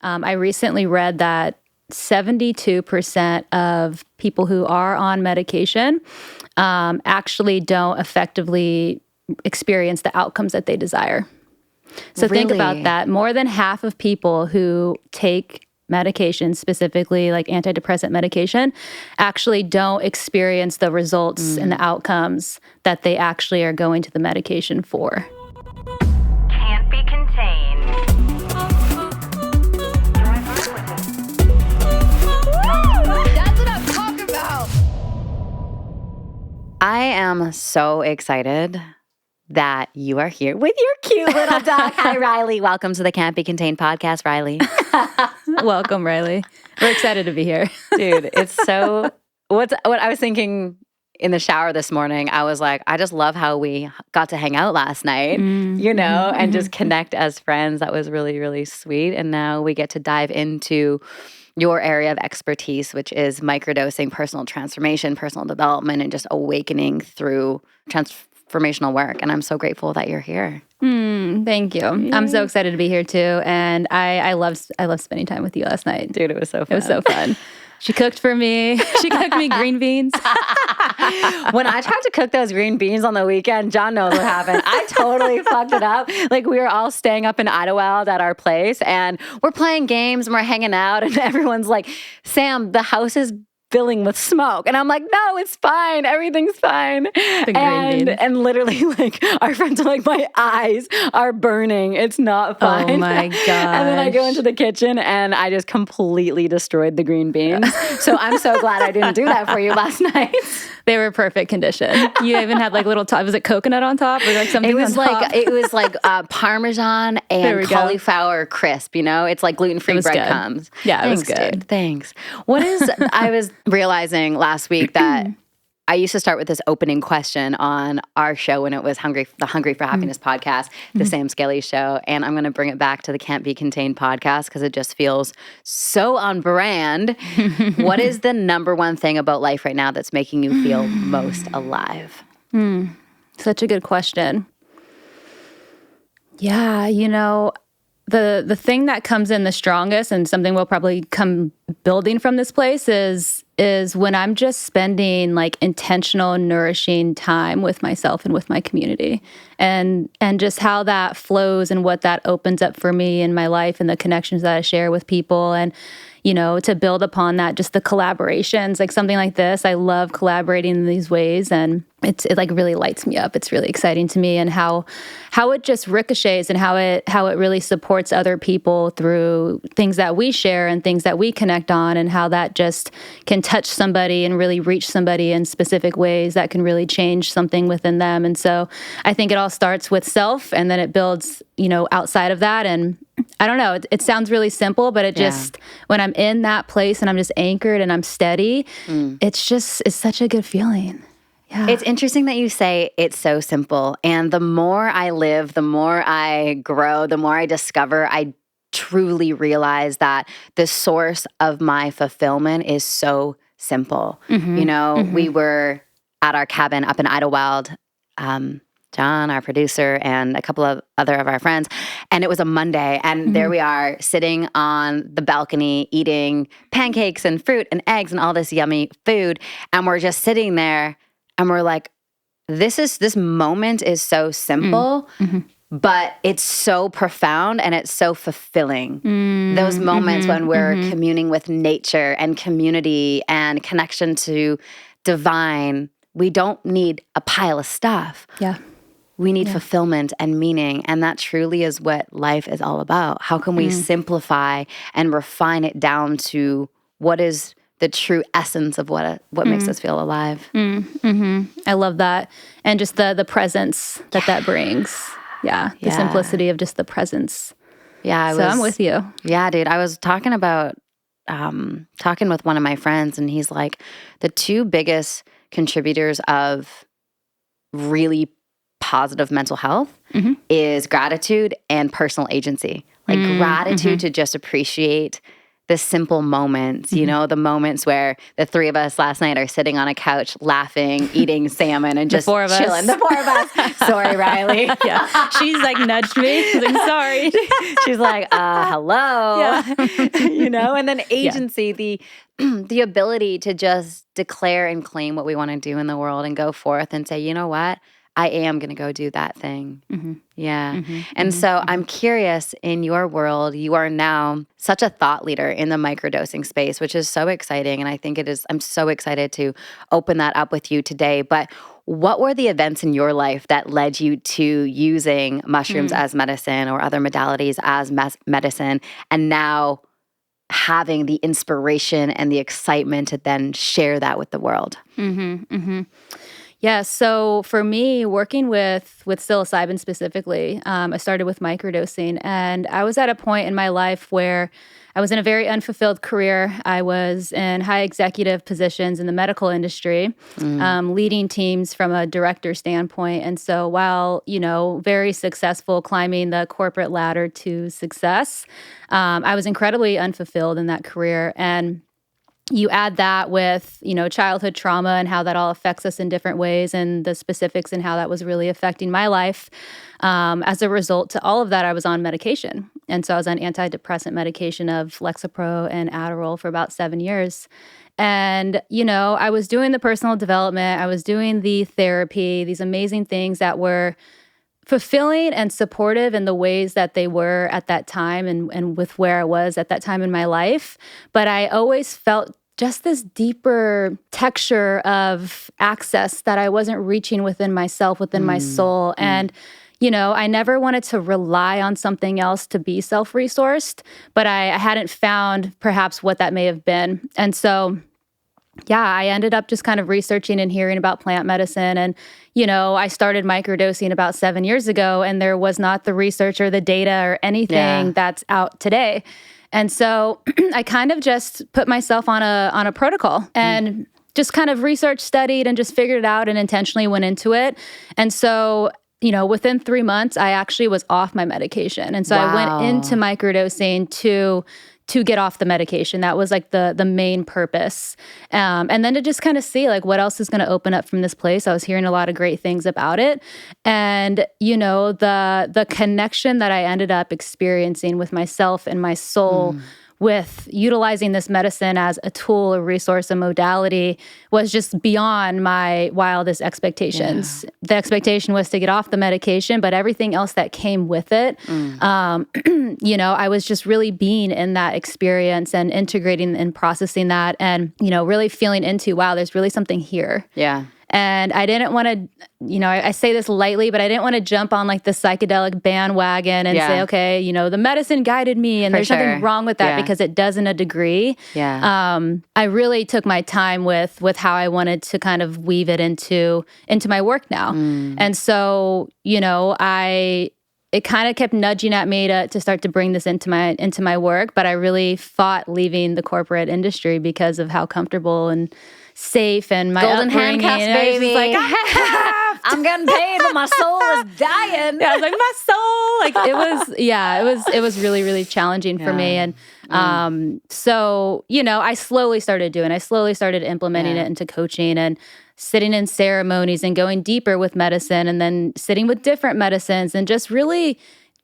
I recently read that 72% of people who are on medication actually don't effectively experience the outcomes that they desire. So think about that. More than half of people who take medication, specifically like antidepressant medication, actually don't experience the results and the outcomes that they actually are going to the medication for. Can't be contained. That's what I'm talking about. I am so excited that you are here with your cute little dog. Hi, Riley. Welcome to the Can't Be Contained podcast, Riley. Welcome, Riley. We're excited to be here. Dude, it's so... What I was thinking in the shower this morning, I was like, I just love how we got to hang out last night, and just connect as friends. That was really, really sweet. And now we get to dive into your area of expertise, which is microdosing, personal transformation, personal development, and just awakening through transformational work. And I'm so grateful that you're here. Thank you. Yay. I'm so excited to be here too. And I loved spending time with you last night. Dude, it was so fun. It was so fun. She cooked for me. She cooked me green beans. When I tried to cook those green beans on the weekend, John knows what happened. I totally fucked it up. Like, we were all staying up in Idlewild at our place, and we're playing games and we're hanging out, and everyone's like, Sam, the house is filling with smoke. And I'm like, no, it's fine. Everything's fine. And literally, like, our friends are like, my eyes are burning. It's not fine. Oh my gosh. And then I go into the kitchen and I just completely destroyed the green beans. So I'm so glad I didn't do that for you last night. They were perfect condition. You even had like little was it coconut on top or like something? It was on top? It was like Parmesan and cauliflower crisp. It's like gluten-free breadcrumbs. Yeah, it was good. Dude, thanks. I was realizing last week that I used to start with this opening question on our show when it was the Hungry for Happiness podcast, the Sam Skelly show. And I'm going to bring it back to the Can't Be Contained podcast because it just feels so on brand. What is the number one thing about life right now that's making you feel most alive? Such a good question. Yeah, the thing that comes in the strongest and something we'll probably come building from this place is when I'm just spending like intentional, nourishing time with myself and with my community, and just how that flows and what that opens up for me in my life and the connections that I share with people. And to build upon that, just the collaborations, like something like this, I love collaborating in these ways, and it like really lights me up. It's really exciting to me, and how it just ricochets and how it really supports other people through things that we share and things that we connect on, and how that just can touch somebody and really reach somebody in specific ways that can really change something within them. And so I think it all starts with self, and then it builds, outside of that. And I don't know, it sounds really simple, but it just, when I'm in that place and I'm just anchored and I'm steady, it's such a good feeling. Yeah. It's interesting that you say it's so simple. And the more I live, the more I grow, the more I discover, I truly realize that the source of my fulfillment is so simple. We were at our cabin up in Idlewild, John, our producer, and a couple of other of our friends. And it was a Monday. And there we are sitting on the balcony eating pancakes and fruit and eggs and all this yummy food. And we're just sitting there and we're like, this moment is so simple, but it's so profound and it's so fulfilling. Those moments when we're communing with nature and community and connection to divine, we don't need a pile of stuff. Yeah. We need fulfillment and meaning, and that truly is what life is all about. How can we simplify and refine it down to what is the true essence of what makes us feel alive? I love that. And just the presence that brings. Yeah, the simplicity of just the presence. Yeah, I'm with you. Yeah, dude. I was talking about, talking with one of my friends, and he's like, the two biggest contributors of really positive mental health is gratitude and personal agency. Like gratitude to just appreciate the simple moments, you know, the moments where the three of us last night are sitting on a couch laughing, eating salmon, and just four of us. chilling. The four of us. Sorry, Riley. Yeah. She's like nudged me. She's like, sorry. She's like, hello. Yeah. You know, and then agency, the ability to just declare and claim what we want to do in the world and go forth and say, you know what? I am going to go do that thing. Yeah. And so I'm curious, in your world, you are now such a thought leader in the microdosing space, which is so exciting. And I think I'm so excited to open that up with you today. But what were the events in your life that led you to using mushrooms as medicine or other modalities as medicine, and now having the inspiration and the excitement to then share that with the world? Yeah, so for me, working with psilocybin specifically, I started with microdosing, and I was at a point in my life where I was in a very unfulfilled career. I was in high executive positions in the medical industry, leading teams from a director standpoint. And so while, you know, very successful climbing the corporate ladder to success, I was incredibly unfulfilled in that career. And you add that with, you know, childhood trauma and how that all affects us in different ways, and the specifics and how that was really affecting my life. As a result to all of that, I was on medication. And so I was on antidepressant medication of Lexapro and Adderall for about 7 years. And, you know, I was doing the personal development, I was doing the therapy, these amazing things that were fulfilling and supportive in the ways that they were at that time and with where I was at that time in my life. But I always felt just this deeper texture of access that I wasn't reaching within myself, within my soul. And, you know, I never wanted to rely on something else to be self-resourced, but I hadn't found perhaps what that may have been. And so yeah, I ended up just kind of researching and hearing about plant medicine. And, you know, I started microdosing about 7 years ago, and there was not the research or the data or anything that's out today. And so I kind of just put myself on a protocol and just kind of research, studied, and just figured it out and intentionally went into it. And so, you know, within 3 months, I actually was off my medication. And so I went into microdosing to get off the medication. That was like the main purpose. And then to just kind of see like what else is going to open up from this place. I was hearing a lot of great things about it. And, you know, the connection that I ended up experiencing with myself and my soul with utilizing this medicine as a tool, a resource, a modality was just beyond my wildest expectations. Yeah. The expectation was to get off the medication, but everything else that came with it, you know, I was just really being in that experience and integrating and processing that and, you know, really feeling into, wow, there's really something here. Yeah. And I didn't want to, you know, I say this lightly, but I didn't want to jump on like the psychedelic bandwagon and say, okay, you know, the medicine guided me and there's nothing wrong with that because it does in a degree. Yeah. I really took my time with how I wanted to kind of weave it into my work now. And so, you know, it kind of kept nudging at me to start to bring this into my work, but I really fought leaving the corporate industry because of how comfortable and safe and my golden handcuffs, baby. Like, I'm getting paid, but my soul is dying. Yeah, I was like, my soul. Like it was really, really challenging for me. And so, you know, I slowly started implementing it into coaching and sitting in ceremonies and going deeper with medicine and then sitting with different medicines and just really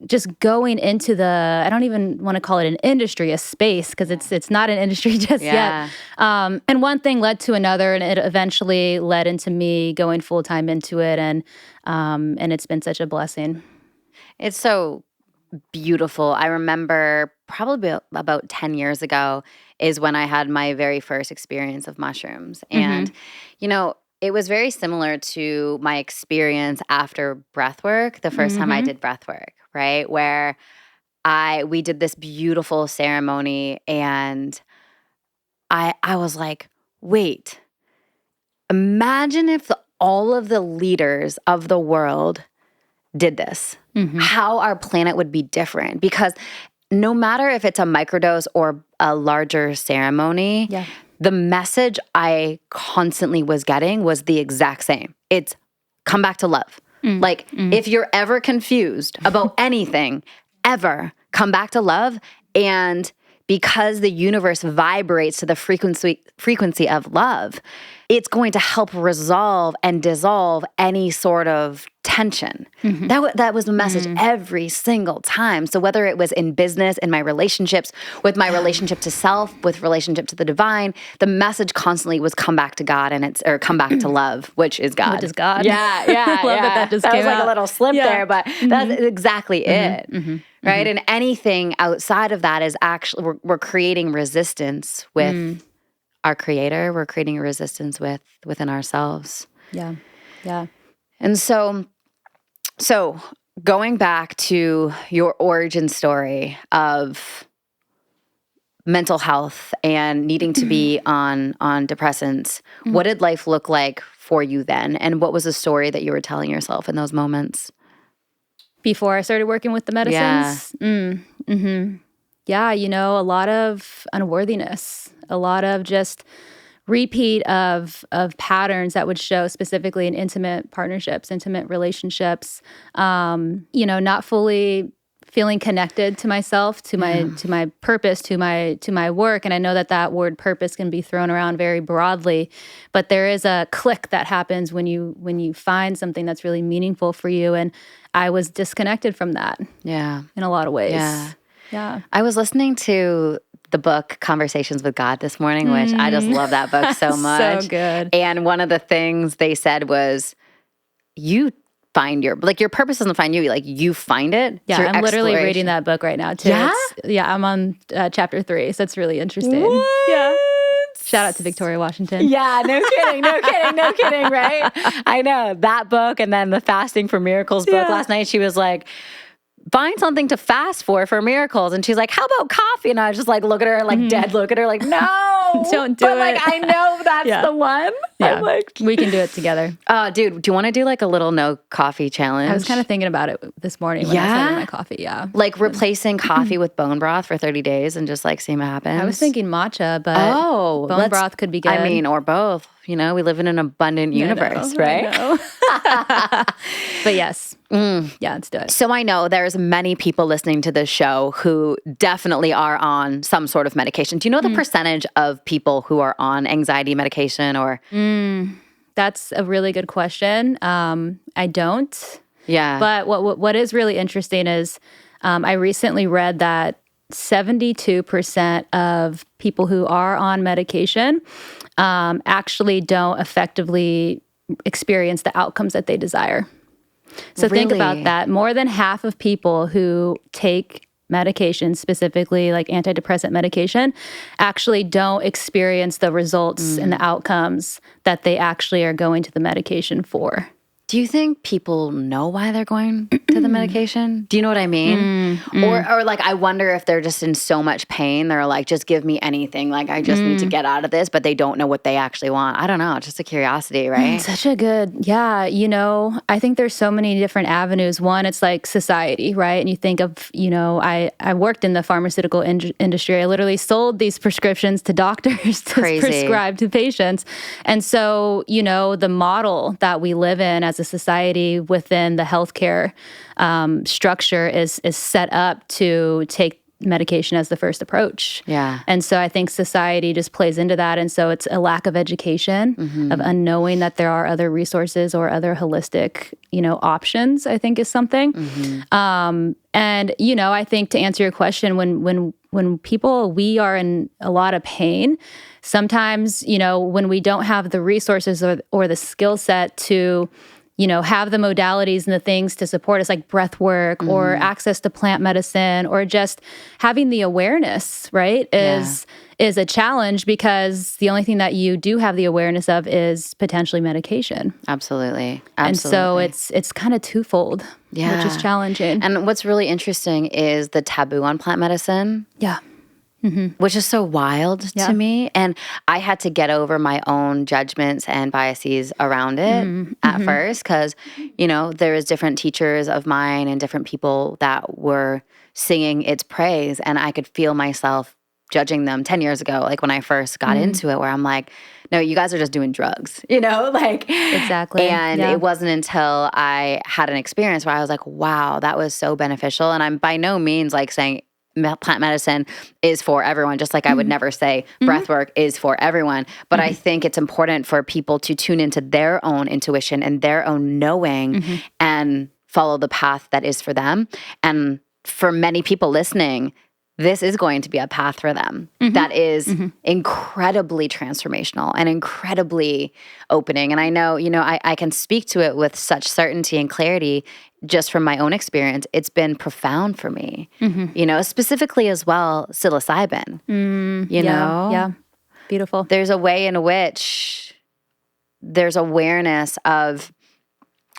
just going into I don't even want to call it an industry, a space, because it's not an industry just yet. And one thing led to another, and it eventually led into me going full time into it, and it's been such a blessing. It's so beautiful. I remember probably about 10 years ago is when I had my very first experience of mushrooms, and you know, it was very similar to my experience after breathwork, the first time I did breathwork, right? Where we did this beautiful ceremony and I was like, wait, imagine if all of the leaders of the world did this, how our planet would be different. Because no matter if it's a microdose or a larger ceremony, the message I constantly was getting was the exact same. It's come back to love. Like, if you're ever confused about anything, ever, come back to love. And because the universe vibrates to the frequency of love, it's going to help resolve and dissolve any sort of tension. That was the message every single time. So whether it was in business, in my relationships, with my relationship to self, with relationship to the divine, the message constantly was come back to God or come back to love, which is God. Which is God. Yeah. Love that just that came was like out. a little slip there, but that's exactly it. Right? And anything outside of that is actually, we're creating resistance with our creator. We're creating a resistance within ourselves. Yeah. Yeah. And so going back to your origin story of mental health and needing to be on depressants, what did life look like for you then? And what was the story that you were telling yourself in those moments? Before I started working with the medicines? Yeah, a lot of unworthiness, a lot of just repeat of patterns that would show specifically in intimate partnerships, intimate relationships, not fully feeling connected to myself, to my purpose, to my work. And I know that word purpose can be thrown around very broadly, but there is a click that happens when you find something that's really meaningful for you. And I was disconnected from that. Yeah. In a lot of ways. Yeah. I was listening to the book Conversations with God this morning, which I just love that book so much. So good. And one of the things they said was, you find your purpose doesn't find you, like you find it. Yeah, I'm literally reading that book right now too. Yeah? I'm on chapter 3, so it's really interesting. What? Yeah. Shout out to Victoria Washington. Yeah, no kidding, right? I know, that book, and then the Fasting for Miracles book. Last night she was like, find something to fast for miracles. And she's like, how about coffee? And I was just like, look at her, like dead look at her, like, no. Don't do it. But like, I know that's the one. Yeah. I'm like, we can do it together. Dude, do you want to do like a little no coffee challenge? I was kind of thinking about it this morning when I was having my coffee. Yeah. Like replacing coffee with bone broth for 30 days and just like seeing what happens. I was thinking matcha, but bone broth could be good. I mean, or both. We live in an abundant universe, right? I know. But yes. Yeah, let's do it. So I know there's many people listening to this show who definitely are on some sort of medication. Do you know the percentage of people who are on anxiety medication or? That's a really good question. I don't. Yeah. But what is really interesting is I recently read that 72% of people who are on medication actually don't effectively experience the outcomes that they desire. So think about that. More than half of people who take medication, specifically like antidepressant medication, actually don't experience the results and the outcomes that they actually are going to the medication for. Do you think people know why they're going to the medication? Do you know what I mean? Or like, I wonder if they're just in so much pain. They're like, just give me anything. Like, I just need to get out of this, but they don't know what they actually want. I don't know. It's just a curiosity, right? Such a good, I think there's so many different avenues. One, it's like society, right? And you think of, I worked in the pharmaceutical industry. I literally sold these prescriptions to doctors to prescribe to patients. And so, the model that we live in as a society within the healthcare structure is set up to take medication as the first approach. Yeah. And so I think society just plays into that. And so it's a lack of education, of unknowing that there are other resources or other holistic, options, I think is something. And, I think to answer your question, when we are in a lot of pain, sometimes, when we don't have the resources or the skill set to have the modalities and the things to support us, like breath work or access to plant medicine, or just having the awareness, right, is a challenge, because the only thing that you do have the awareness of is potentially medication. Absolutely. And so it's kind of twofold, which is challenging. And what's really interesting is the taboo on plant medicine. Yeah. Which is so wild to me. And I had to get over my own judgments and biases around it at first, because, there was different teachers of mine and different people that were singing its praise, and I could feel myself judging them 10 years ago, like when I first got into it, where I'm like, no, you guys are just doing drugs, Exactly. And it wasn't until I had an experience where I was like, wow, that was so beneficial. And I'm by no means like saying plant medicine is for everyone, just like I would never say breath work is for everyone. But I think it's important for people to tune into their own intuition and their own knowing and follow the path that is for them. And for many people listening, this is going to be a path for them that is incredibly transformational and incredibly opening. And I know, I can speak to it with such certainty and clarity just from my own experience. It's been profound for me, specifically as well, psilocybin, Yeah. Beautiful. There's a way in which there's awareness of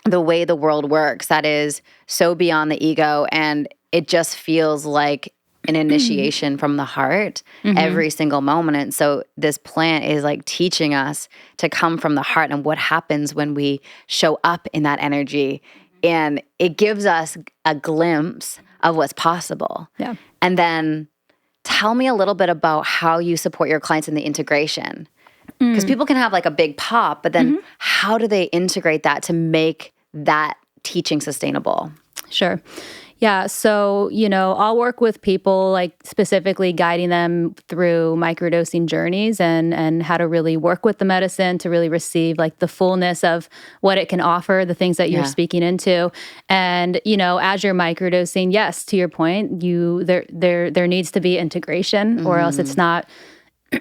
the way the world works that is so beyond the ego, and it just feels like an initiation from the heart every single moment. And so this plant is like teaching us to come from the heart and what happens when we show up in that energy. And it gives us a glimpse of what's possible. Yeah. And then tell me a little bit about how you support your clients in the integration. Because people can have like a big pop, but then how do they integrate that to make that teaching sustainable? Sure. Yeah. So, I'll work with people like specifically guiding them through microdosing journeys and how to really work with the medicine to really receive like the fullness of what it can offer, the things that you're speaking into. And, as you're microdosing, yes, to your point, there needs to be integration or else it's not.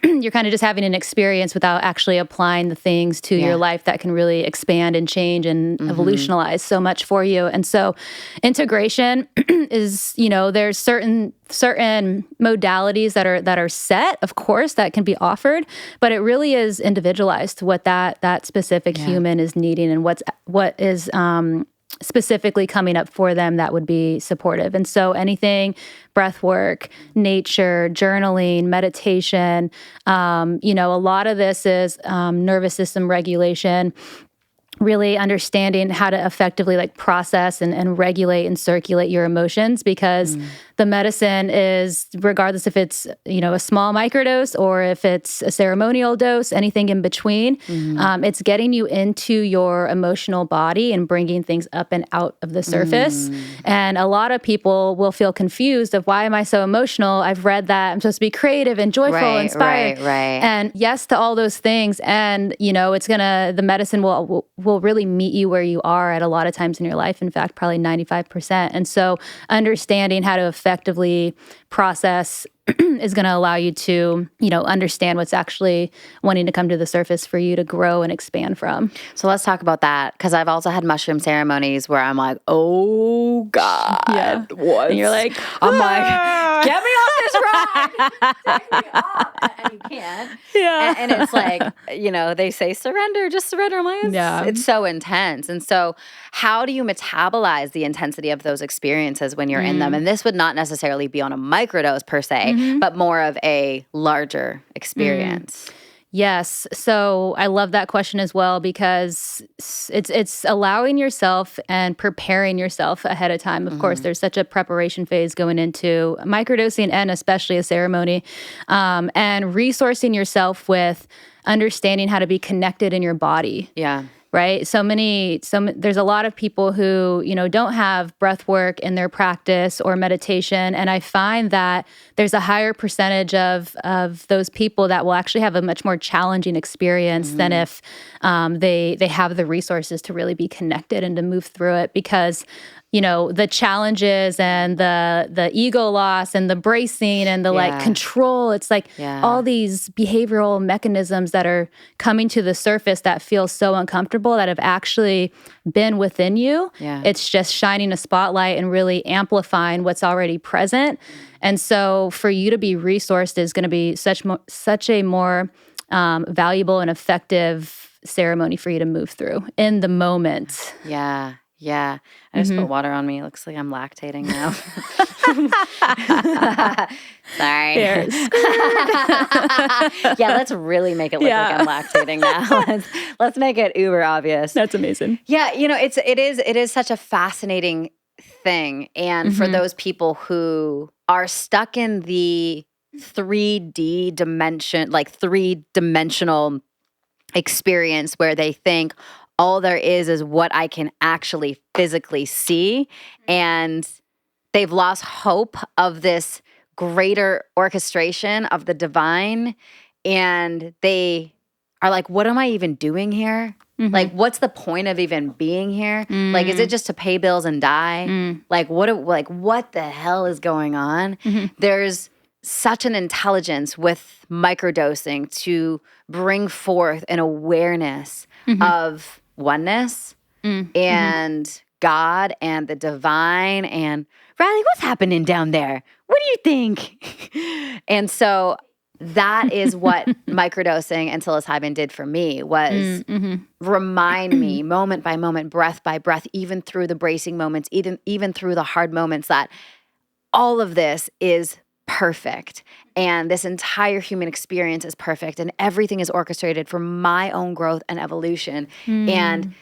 You're kind of just having an experience without actually applying the things to your life that can really expand and change and evolutionize so much for you. And so integration is, there's certain modalities that are set, of course, that can be offered, but it really is individualized to what that specific human is needing and what is specifically coming up for them that would be supportive. And so anything, breath work, nature, journaling, meditation, a lot of this is nervous system regulation, really understanding how to effectively like process and regulate and circulate your emotions, because the medicine is, regardless if it's, a small microdose or if it's a ceremonial dose, anything in between, it's getting you into your emotional body and bringing things up and out of the surface. And a lot of people will feel confused of, why am I so emotional? I've read that I'm supposed to be creative and joyful, inspired. Right. And yes to all those things. And, the medicine will really meet you where you are at a lot of times in your life. In fact, probably 95%. And so understanding how to effectively process is going to allow you to, understand what's actually wanting to come to the surface for you to grow and expand from. So let's talk about that, because I've also had mushroom ceremonies where I'm like, oh God, what? And you're like, I'm like, get me off this ride. Take me off. And you can't. Yeah. And it's like, they say surrender, just surrender. I'm like, it's so intense. And so how do you metabolize the intensity of those experiences when you're in them? And this would not necessarily be on a microdose per se, but more of a larger experience. Yes. So I love that question as well, because it's allowing yourself and preparing yourself ahead of time. Of course, there's such a preparation phase going into microdosing and especially a ceremony, and resourcing yourself with understanding how to be connected in your body. Yeah. Right? There's a lot of people who, don't have breath work in their practice or meditation. And I find that there's a higher percentage of those people that will actually have a much more challenging experience than if they have the resources to really be connected and to move through it, because the challenges and the ego loss and the bracing and the like control. It's like all these behavioral mechanisms that are coming to the surface that feel so uncomfortable that have actually been within you. Yeah. It's just shining a spotlight and really amplifying what's already present. And so for you to be resourced is going to be such a more valuable and effective ceremony for you to move through in the moment. Yeah. Yeah. I just put water on me. It looks like I'm lactating now. Sorry. Yeah, let's really make it look like I'm lactating now. Let's make it uber obvious. That's amazing. Yeah, it is such a fascinating thing. And for those people who are stuck in the 3D dimension, like three-dimensional experience where they think all there is what I can actually physically see. And they've lost hope of this greater orchestration of the divine, and they are like, what am I even doing here? Like, what's the point of even being here? Like, is it just to pay bills and die? Like, what the hell is going on? There's such an intelligence with microdosing to bring forth an awareness of oneness and God and the divine. And Riley, what's happening down there? What do you think? And so that is what microdosing and psilocybin did for me, was remind me moment by moment, breath by breath, even through the bracing moments, even through the hard moments, that all of this is perfect. And this entire human experience is perfect. And everything is orchestrated for my own growth and evolution. And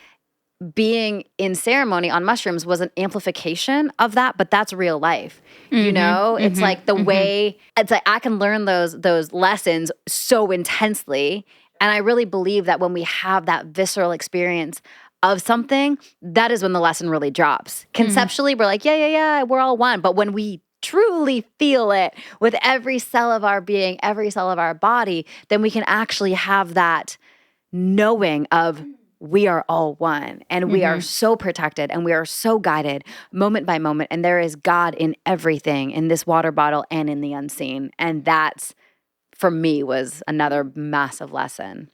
being in ceremony on mushrooms was an amplification of that, but that's real life. You know, it's like the way, it's like I can learn those lessons so intensely. And I really believe that when we have that visceral experience of something, that is when the lesson really drops. Conceptually, we're like, yeah, we're all one. But when we truly feel it with every cell of our being, every cell of our body, then we can actually have that knowing of, we are all one, and we are so protected, and we are so guided moment by moment. And there is God in everything, in this water bottle and in the unseen. And that's, for me, was another massive lesson.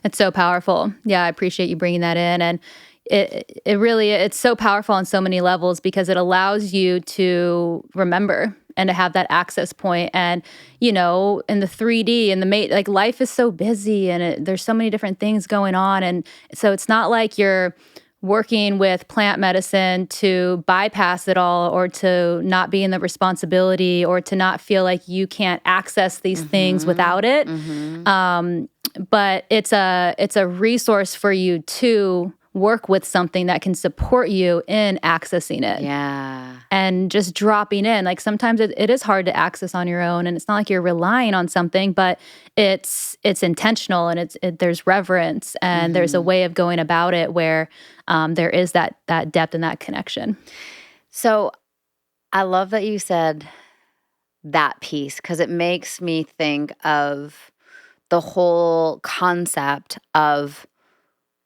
It's so powerful. Yeah, I appreciate you bringing that in. And it really, it's so powerful on so many levels, because it allows you to remember and to have that access point. And, you know, in the 3D and like life is so busy, and there's so many different things going on. And so it's not like you're working with plant medicine to bypass it all, or to not be in the responsibility, or to not feel like you can't access these things without it. But it's a resource for you to work with something that can support you in accessing it. Yeah. And just dropping in. Like sometimes it is hard to access on your own, and it's not like you're relying on something, but it's intentional, and there's reverence, and there's a way of going about it where there is that depth and that connection. So I love that you said that piece, because it makes me think of the whole concept of,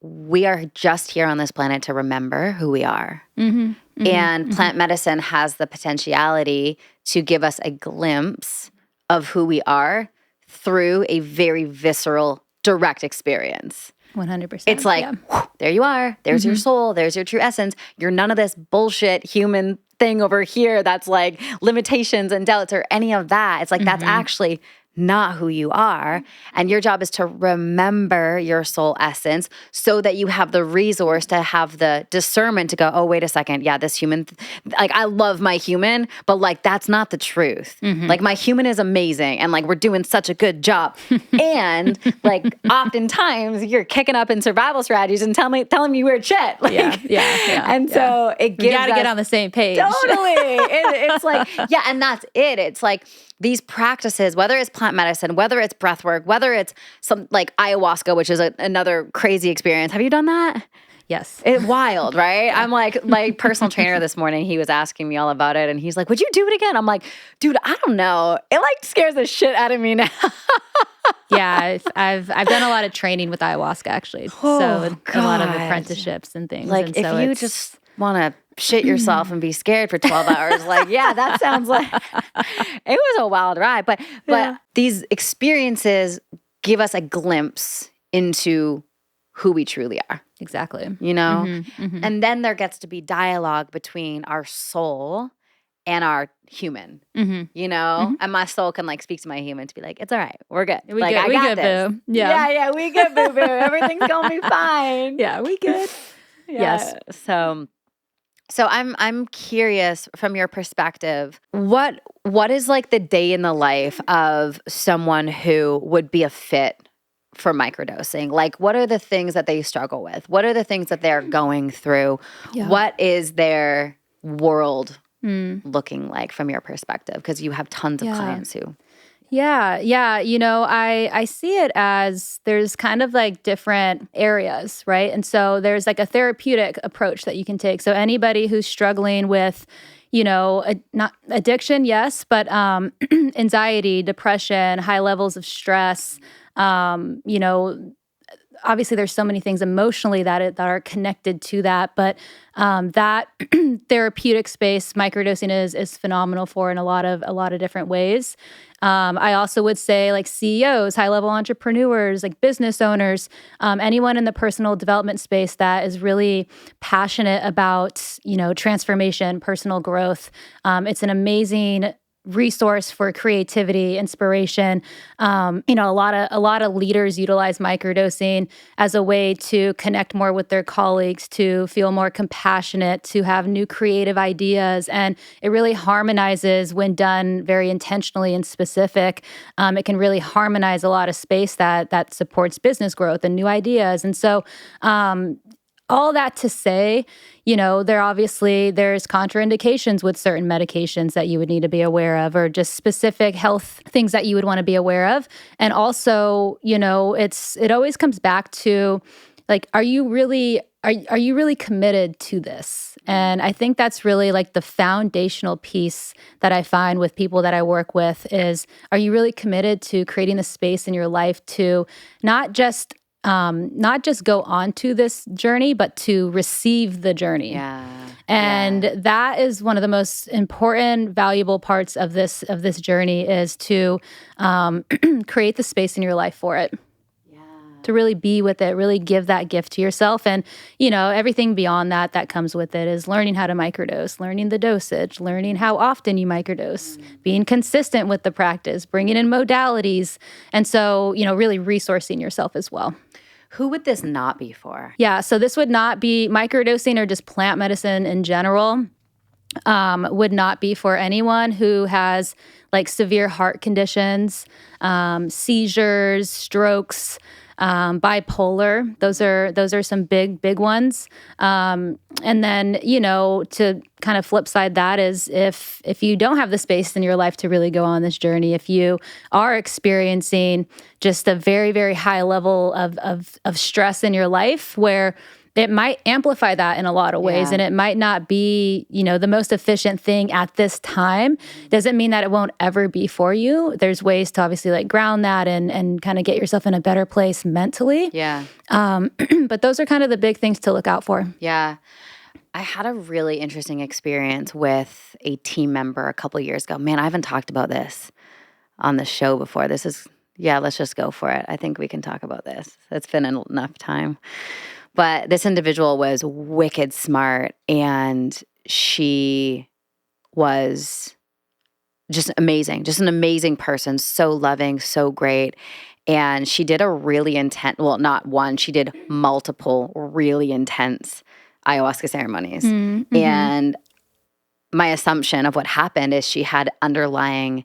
we are just here on this planet to remember who we are. And plant medicine has the potentiality to give us a glimpse of who we are through a very visceral, direct experience. 100%. It's like, whew, there you are. There's your soul. There's your true essence. You're none of this bullshit human thing over here that's like limitations and doubts or any of that. It's like, that's actually not who you are. And your job is to remember your soul essence, so that you have the resource to have the discernment to go, oh, wait a second. Yeah, this human, like, I love my human, but like, that's not the truth. Like, my human is amazing, and like, we're doing such a good job. And like, oftentimes you're kicking up in survival strategies and telling me weird shit. Like, and so it gives you got to get on the same page. Totally. It's like, yeah, and that's it. It's like, these practices, whether it's plant medicine, whether it's breath work, whether it's some like ayahuasca, which is another crazy experience. Have you done that? Yes. It's wild, right? I'm like, my personal trainer this morning, he was asking me all about it, and he's like, would you do it again? I'm like, dude, I don't know. It like scares the shit out of me now. Yeah, I've done a lot of training with ayahuasca, actually. Oh, so God. a lot of apprenticeships and things. Like, and if so you just want to shit yourself and be scared for 12 hours, like, yeah, that sounds like it was a wild ride. But these experiences give us a glimpse into who we truly are. Exactly. You know? And then there gets to be dialogue between our soul and our human, you know? And my soul can like speak to my human to be like, it's all right. We're good. We like, good. I We got good, this. boo. Yeah. Yeah, we good, boo boo. Everything's going to be fine. Yeah, we good. Yes. So I'm curious, from your perspective, what is like the day in the life of someone who would be a fit for microdosing? Like, what are the things that they struggle with? What are the things that they're going through? Yeah. What is their world looking like from your perspective? Because you have tons of clients who... Yeah. You know, I see it as there's kind of like different areas, right? And so there's like a therapeutic approach that you can take. So anybody who's struggling with, not addiction, yes, but anxiety, depression, high levels of stress, obviously there's so many things emotionally that are connected to that, but that therapeutic space microdosing is phenomenal for in a lot of different ways. I also would say like CEOs, high level entrepreneurs, like business owners, anyone in the personal development space that is really passionate about transformation, personal growth. It's an amazing resource for creativity, inspiration. A lot of leaders utilize microdosing as a way to connect more with their colleagues, to feel more compassionate, to have new creative ideas. And it really harmonizes when done very intentionally and specific. It can really harmonize a lot of space that supports business growth and new ideas. And so, all that to say, there's contraindications with certain medications that you would need to be aware of, or just specific health things that you would want to be aware of. And also, it always comes back to like, are you really committed to this? And I think that's really like the foundational piece that I find with people that I work with is, are you really committed to creating the space in your life to not just go onto this journey, but to receive the journey. Yeah. And that is one of the most important, valuable parts of this journey is to create the space in your life for it. Yeah. To really be with it, really give that gift to yourself. And, everything beyond that comes with it is learning how to microdose, learning the dosage, learning how often you microdose, being consistent with the practice, bringing in modalities. And so, really resourcing yourself as well. Who would this not be for? Yeah, so this would not be microdosing or just plant medicine in general. Would not be for anyone who has like severe heart conditions, seizures, strokes, bipolar. Those are some big ones. And then, to kind of flip side that is if you don't have the space in your life to really go on this journey, if you are experiencing just a very, very high level of stress in your life where it might amplify that in a lot of ways, and it might not be, the most efficient thing at this time. Doesn't mean that it won't ever be for you. There's ways to obviously like ground that and kind of get yourself in a better place mentally. Yeah. But those are kind of the big things to look out for. Yeah. I had a really interesting experience with a team member a couple years ago. Man, I haven't talked about this on the show before. Let's just go for it. I think we can talk about this. It's been enough time. But this individual was wicked smart, and she was just amazing, just an amazing person, so loving, so great. And she did a really intense, not one, she did multiple really intense ayahuasca ceremonies. Mm-hmm. And my assumption of what happened is she had underlying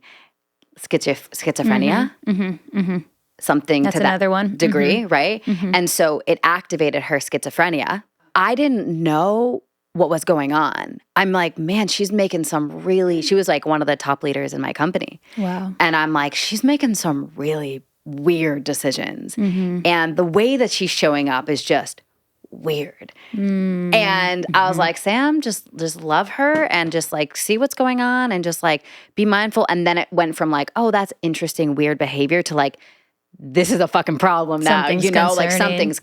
schizophrenia. Mm-hmm. Mm-hmm. Mm-hmm. Something That's to that another one. degree, Mm-hmm. right? Mm-hmm. And so it activated her schizophrenia. I didn't know what was going on. I'm like, man, she was like one of the top leaders in my company. Wow. And I'm like, she's making some really weird decisions. Mm-hmm. And the way that she's showing up is just weird. Mm-hmm. And I was like, Sam, just love her and just like see what's going on and just like be mindful. And then it went from like, oh, that's interesting, weird behavior to like, this is a fucking problem now, like something's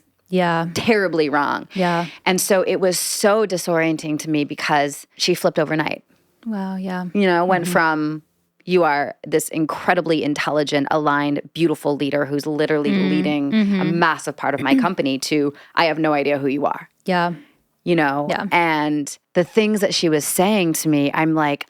terribly wrong. Yeah. And so it was so disorienting to me because she flipped overnight. Wow, yeah. Went from you are this incredibly intelligent, aligned, beautiful leader who's literally leading a massive part of my company to I have no idea who you are. Yeah. And the things that she was saying to me, I'm like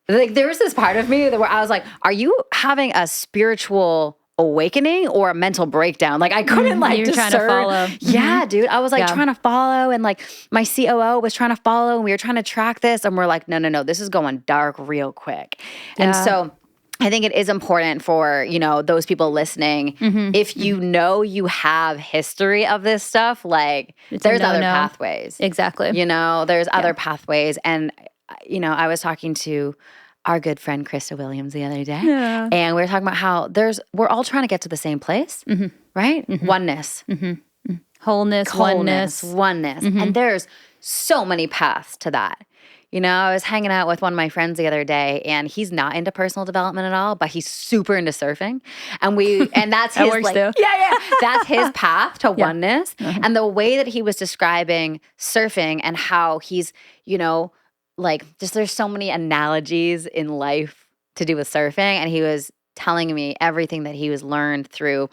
there was this part of me where I was like, are you having a spiritual awakening or a mental breakdown? Like I couldn't You're trying to follow. Yeah, dude. I was like trying to follow, and like my COO was trying to follow, and we were trying to track this, and we're like, no, this is going dark real quick. Yeah. And so I think it is important for, those people listening, if you have history of this stuff, like there's other pathways. Exactly. There's other pathways. And, I was talking to our good friend Krista Williams the other day, and we were talking about how we're all trying to get to the same place, right? Mm-hmm. Oneness. Wholeness, oneness. And there's so many paths to that. I was hanging out with one of my friends the other day, and he's not into personal development at all, but he's super into surfing. And that's That his works too. that's his path to oneness. And the way that he was describing surfing and how he's, just there's so many analogies in life to do with surfing. And he was telling me everything that he was learned through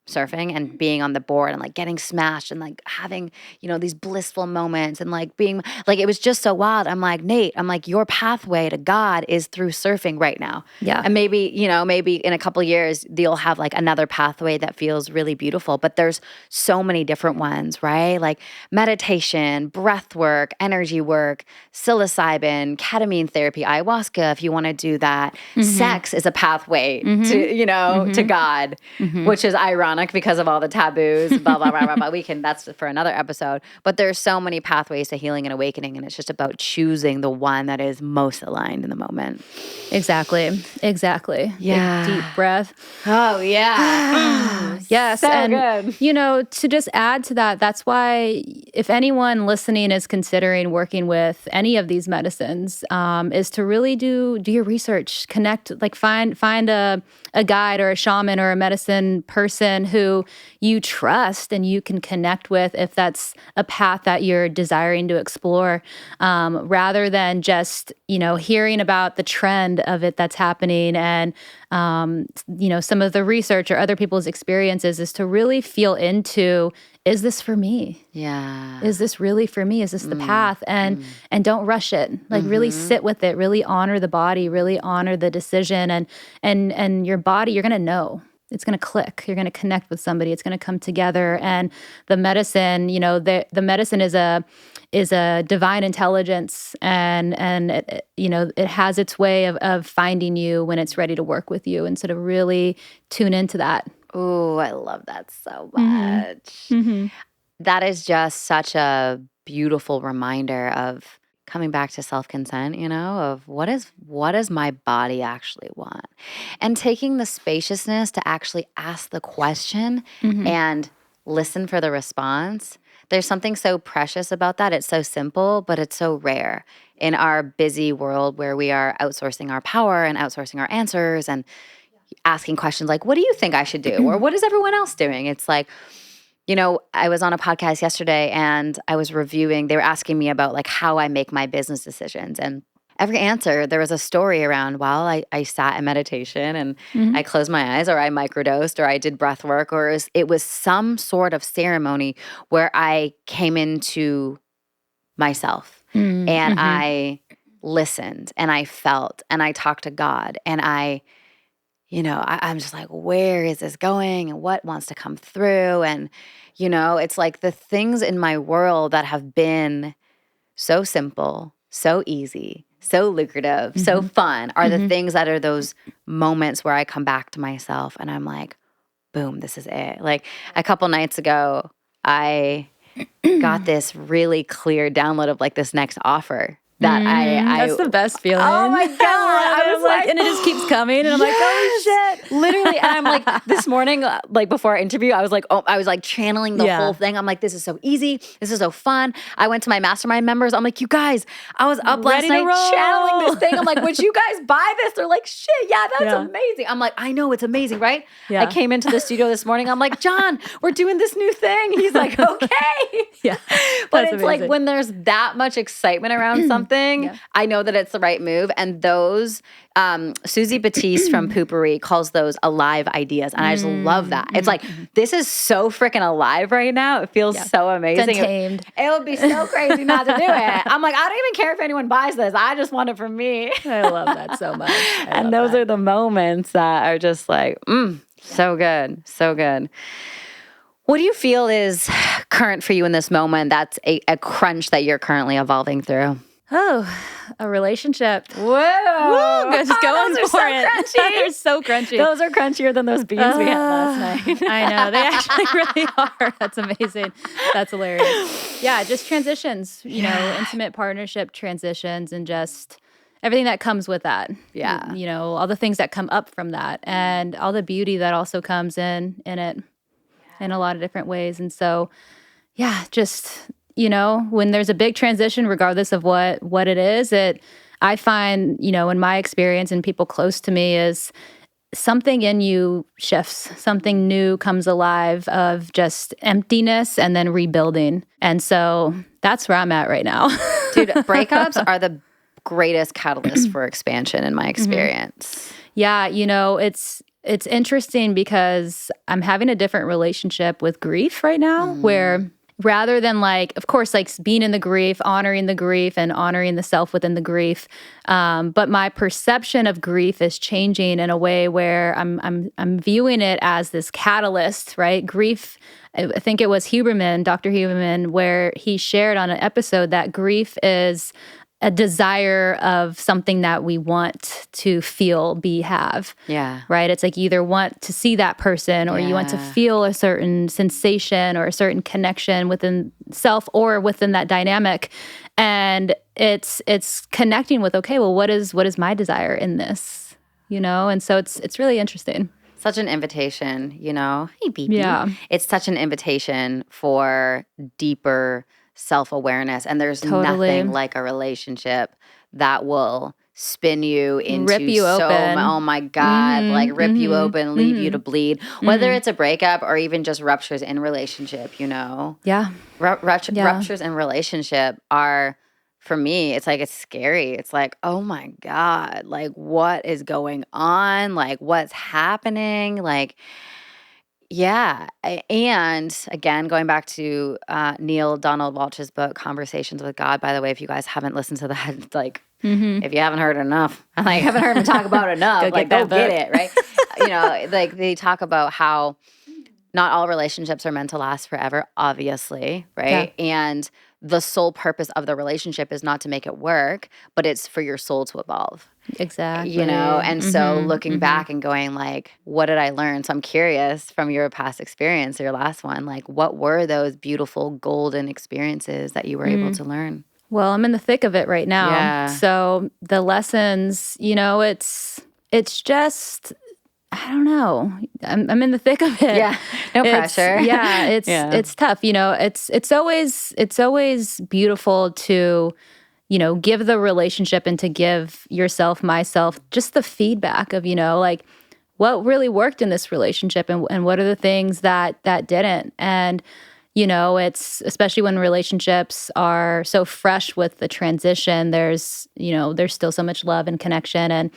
surfing and being on the board and like getting smashed and like having, these blissful moments and like being like, it was just so wild. I'm like, Nate, your pathway to God is through surfing right now. Yeah. And maybe in a couple of years, you'll have like another pathway that feels really beautiful, but there's so many different ones, right? Like meditation, breath work, energy work, psilocybin, ketamine therapy, ayahuasca, if you want to do that. Sex is a pathway to God, which is ironic because of all the taboos, blah, blah, blah, blah, blah. That's for another episode. But there's so many pathways to healing and awakening, and it's just about choosing the one that is most aligned in the moment. Exactly. Yeah. Big, deep breath. Oh, yeah. Yes. So and, good. To just add to that, that's why if anyone listening is considering working with any of these medicines, is to really do your research, connect, like find a guide or a shaman or a medicine person who you trust and you can connect with if that's a path that you're desiring to explore, rather than just, hearing about the trend of it that's happening and, some of the research or other people's experiences, is to really feel into, is this for me? Yeah. Is this really for me? Is this the path? And don't rush it. Like really sit with it, really honor the body, really honor the decision, and your body, you're going to know. It's going to click. You're going to connect with somebody. It's going to come together. And the medicine, the medicine is a divine intelligence, and it has its way of finding you when it's ready to work with you, and sort of really tune into that. Oh, I love that so much. That is just such a beautiful reminder of coming back to self-consent, of what does my body actually want? And taking the spaciousness to actually ask the question and listen for the response. There's something so precious about that. It's so simple, but it's so rare in our busy world where we are outsourcing our power and outsourcing our answers and asking questions like, what do you think I should do? Or what is everyone else doing? It's like, I was on a podcast yesterday and I was reviewing, they were asking me about like how I make my business decisions. And every answer, there was a story around, I sat in meditation and I closed my eyes, or I microdosed, or I did breath work, or it was some sort of ceremony where I came into myself and I listened and I felt and I talked to God and I'm just like, where is this going and what wants to come through? And, it's like the things in my world that have been so simple, so easy, so lucrative, so fun are the things that are those moments where I come back to myself and I'm like, boom, this is it. Like a couple nights ago, I got this really clear download of like this next offer. That's the best feeling. Oh my God. I was like, and it just keeps coming. And I'm like, oh shit. Literally. And I'm like, this morning, like before our interview, I was like channeling the whole thing. I'm like, this is so easy. This is so fun. I went to my mastermind members. I'm like, you guys, I was up last night channeling this thing. I'm like, would you guys buy this? They're like, shit, yeah, that's amazing. I'm like, I know, it's amazing, right? Yeah. I came into the studio this morning. I'm like, John, we're doing this new thing. He's like, okay. Yeah. But it's amazing. Like when there's that much excitement around something, I know that it's the right move. And those, Susie Batiste from Poopery calls those alive ideas. And I just love that. It's like, this is so freaking alive right now. It feels so amazing. It's untamed. It would be so crazy not to do it. I'm like, I don't even care if anyone buys this. I just want it for me. I love that so much. And those are the moments that are just like, so good. So good. What do you feel is current for you in this moment that's a crunch that you're currently evolving through? Oh, a relationship. Whoa. Woo, just going those for are it. Crunchy. They're so crunchy. Those are crunchier than those beans we had last night. I know. They actually really are. That's amazing. That's hilarious. Yeah, just transitions, intimate partnership transitions and just everything that comes with that. Yeah. All the things that come up from that and all the beauty that also comes in it in a lot of different ways. And so, yeah, just when there's a big transition, regardless of what it is, I find, in my experience and people close to me, is something in you shifts, something new comes alive of just emptiness and then rebuilding. And so that's where I'm at right now. Dude, breakups are the greatest catalyst for expansion in my experience. Yeah, it's interesting because I'm having a different relationship with grief right now, where rather than of course, being in the grief, honoring the grief and honoring the self within the grief. But my perception of grief is changing in a way where I'm viewing it as this catalyst, right? Grief, I think it was Dr. Huberman, where he shared on an episode that grief is a desire of something that we want to feel, have. Yeah. Right? It's you either want to see that person or you want to feel a certain sensation or a certain connection within self or within that dynamic. And it's connecting with, okay, well, what is my desire in this? And so it's really interesting. Such an invitation, Hey, baby. Yeah. It's such an invitation for deeper self-awareness, and there's nothing like a relationship that will spin you into rip you open. Oh my God, rip you open, leave you to bleed, whether it's a breakup or even just ruptures in relationship, Yeah. Ruptures in relationship are, for me, it's scary. It's oh my God, what is going on? What's happening? Yeah. And again, going back to Neil Donald Walsh's book, Conversations with God, by the way, if you guys haven't listened to that, if you haven't heard enough, haven't heard him talk about enough, go get it, right? They talk about how not all relationships are meant to last forever, obviously, right? Yeah. And the sole purpose of the relationship is not to make it work, but it's for your soul to evolve. Exactly. And so looking back and going what did I learn? So I'm curious from your past experience, your last one, what were those beautiful golden experiences that you were able to learn? Well, I'm in the thick of it right now. Yeah. So the lessons, it's just, I don't know. I'm in the thick of it. Yeah. No pressure. It's tough. It's always beautiful to, give the relationship and to give yourself, myself, just the feedback of, what really worked in this relationship and what are the things that didn't. And, it's especially when relationships are so fresh with the transition, there's still so much love and connection and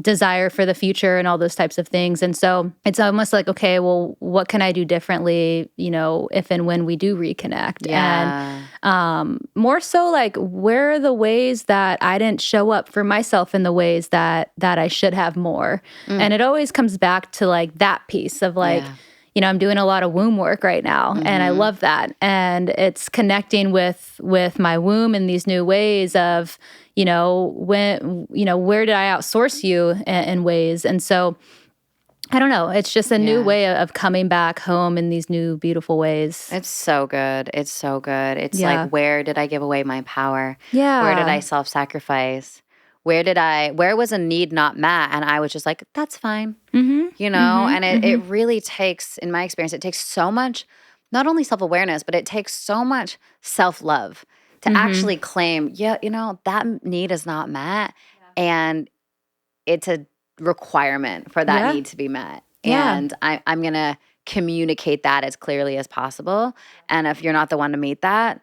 desire for the future and all those types of things. And so it's almost okay, well, what can I do differently, if and when we do reconnect? Yeah. And more so where are the ways that I didn't show up for myself in the ways that I should have more? And it always comes back to that piece of I'm doing a lot of womb work right now, and I love that. And it's connecting with my womb in these new ways of, when, where did I outsource you in ways? And so, I don't know. It's just a new way of coming back home in these new, beautiful ways. It's so good. It's so good. It's where did I give away my power? Yeah. Where did I self-sacrifice? Where was a need not met? And I was just that's fine. And it really takes, in my experience, it takes so much, not only self-awareness, but it takes so much self-love to actually claim, that need is not met. And it's a requirement for that need to be met. Yeah. And I'm going to communicate that as clearly as possible. And if you're not the one to meet that,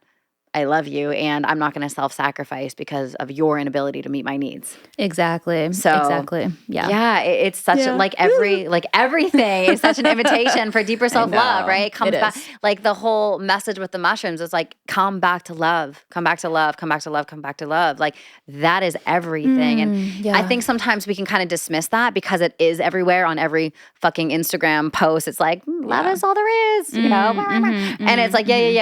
I love you, and I'm not going to self-sacrifice because of your inability to meet my needs. Exactly. So, exactly. Yeah. Yeah. It's such everything is such an invitation for deeper self-love, right? It comes back, the whole message with the mushrooms is come back to love, come back to love, come back to love, come back to love. That is everything. And I think sometimes we can kind of dismiss that because it is everywhere on every fucking Instagram post. It's love is all there is, and it's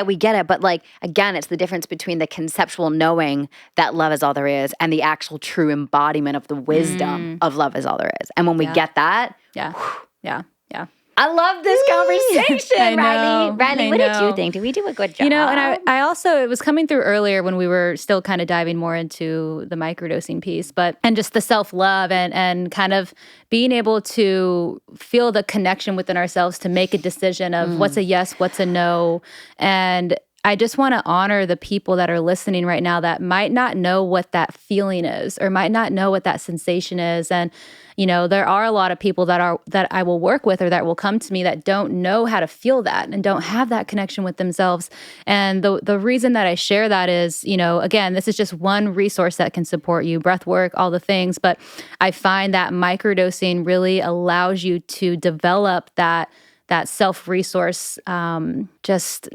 we get it. But again, it's the difference between the conceptual knowing that love is all there is and the actual true embodiment of the wisdom of love is all there is. And when we get that, yeah. I love this conversation, Riley. Riley, what did you think? Did we do a good job? And I also, it was coming through earlier when we were still kind of diving more into the microdosing piece, and just the self-love and kind of being able to feel the connection within ourselves to make a decision of what's a yes, what's a no. And I just want to honor the people that are listening right now that might not know what that feeling is or might not know what that sensation is. And, there are a lot of people that I will work with or that will come to me that don't know how to feel that and don't have that connection with themselves. And the reason that I share that is, again, this is just one resource that can support you, breath work, all the things. But I find that microdosing really allows you to develop that self-resource just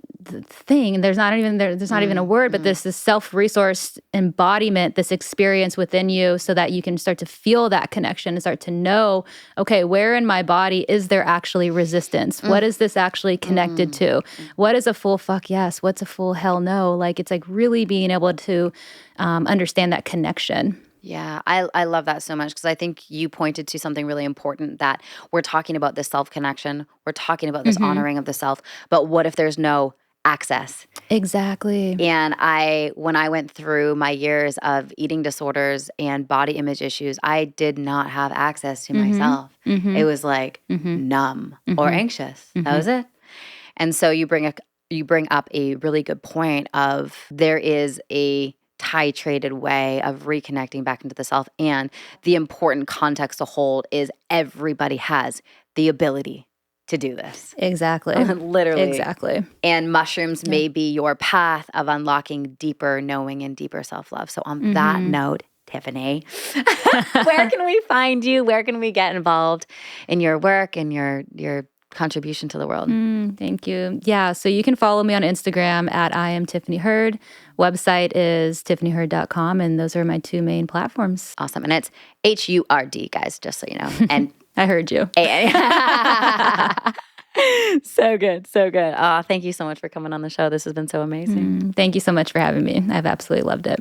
thing. There's not even a word, but this self-resource embodiment, this experience within you so that you can start to feel that connection and start to know, okay, where in my body is there actually resistance? What is this actually connected to? What is a full fuck yes? What's a full hell no? Like, it's like really being able to understand that connection. Yeah, I love that so much because I think you pointed to something really important, that we're talking about this self-connection, we're talking about this honoring of the self, but what if there's no access? Exactly. And when I went through my years of eating disorders and body image issues, I did not have access to myself. It was like numb or anxious. That was it. And so you bring up a really good point of there is a titrated way of reconnecting back into the self. And the important context to hold is everybody has the ability to do this. Exactly. Literally. Exactly. And mushrooms may be your path of unlocking deeper knowing and deeper self-love. So on that note, Tiffany, where can we find you? Where can we get involved in your work and your contribution to the world? Thank you. Yeah, so you can follow me on Instagram at I am Tiffany Hurd. Website is tiffanyhurd.com, and those are my two main platforms. Awesome. And it's HURD, guys, just so you know. And I heard you. So good. So good. Thank you so much for coming on the show. This has been so amazing. Thank you so much for having me. I've absolutely loved it.